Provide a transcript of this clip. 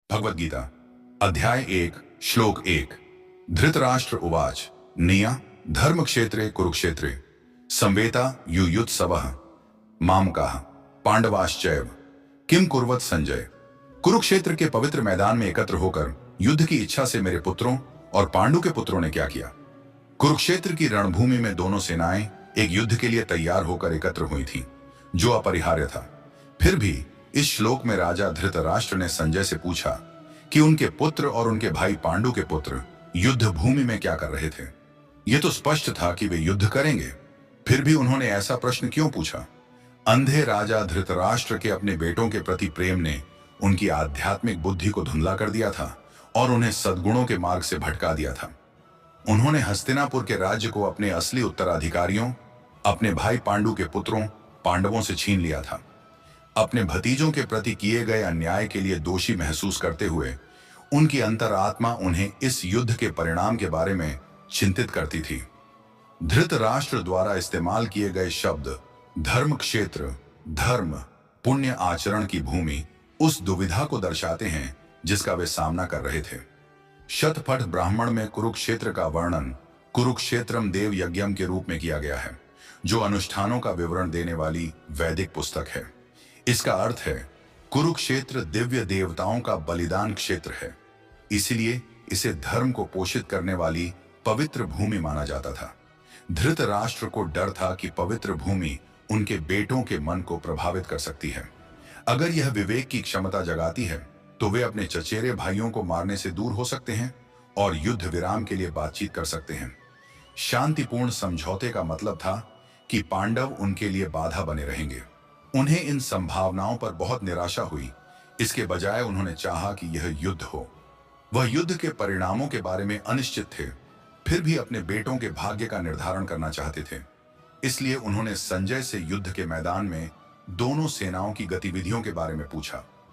भगवद गीता अध्याय 1 श्लोक 1। धृतराष्ट्र उवाच निया धर्म क्षेत्रे कुरुक्षेत्रे संवेता युयुत्सवः मामकाः पांडवाश्चैव किम कुर्वत संजय। कुरुक्षेत्र के पवित्र मैदान में एकत्र होकर युद्ध की इच्छा से मेरे पुत्रों और पांडु के पुत्रों ने क्या किया। कुरुक्षेत्र की रणभूमि में दोनों सेनाएं एक युद्ध के लिए तैयार होकर एकत्र हुई थीं, जो अपरिहार्य था। फिर भी इस श्लोक में राजा धृतराष्ट्र ने संजय से पूछा कि उनके पुत्र और उनके भाई पांडु के पुत्र युद्ध भूमि में क्या कर रहे थे। यह तो स्पष्ट था कि वे युद्ध करेंगे, फिर भी उन्होंने ऐसा प्रश्न क्यों पूछा। अंधे राजा धृतराष्ट्र के अपने बेटों के प्रति प्रेम ने उनकी आध्यात्मिक बुद्धि को धुंधला कर दिया था और उन्हें सद्गुणों के मार्ग से भटका दिया था। उन्होंने हस्तिनापुर के राज्य को अपने असली उत्तराधिकारियों, अपने भाई पांडु के पुत्रों पांडवों से छीन लिया था। अपने भतीजों के प्रति किए गए अन्याय के लिए दोषी महसूस करते हुए उनकी अंतरात्मा उन्हें इस युद्ध के परिणाम के बारे में चिंतित करती थी। धृतराष्ट्र द्वारा इस्तेमाल किए गए शब्द धर्म क्षेत्र, धर्म, पुण्य आचरण की भूमि उस दुविधा को दर्शाते हैं जिसका वे सामना कर रहे थे। शतपथ ब्राह्मण में कुरुक्षेत्र का वर्णन कुरुक्षेत्रम देव यज्ञम के रूप में किया गया है, जो अनुष्ठानों का विवरण देने वाली वैदिक पुस्तक है। इसका अर्थ है कुरुक्षेत्र दिव्य देवताओं का बलिदान क्षेत्र है, इसलिए इसे धर्म को पोषित करने वाली पवित्र भूमि माना जाता था। धृतराष्ट्र को डर था कि पवित्र भूमि उनके बेटों के मन को प्रभावित कर सकती है। अगर यह विवेक की क्षमता जगाती है तो वे अपने चचेरे भाइयों को मारने से दूर हो सकते हैं और युद्ध विराम के लिए बातचीत कर सकते हैं। शांतिपूर्ण समझौते का मतलब था कि पांडव उनके लिए बाधा बने रहेंगे। उन्हें इन संभावनाओं पर बहुत निराशा हुई। इसके बजाय उन्होंने चाहा कि यह युद्ध हो। वह युद्ध के परिणामों के बारे में अनिश्चित थे, फिर भी अपने बेटों के भाग्य का निर्धारण करना चाहते थे। इसलिए उन्होंने संजय से युद्ध के मैदान में दोनों सेनाओं की गतिविधियों के बारे में पूछा।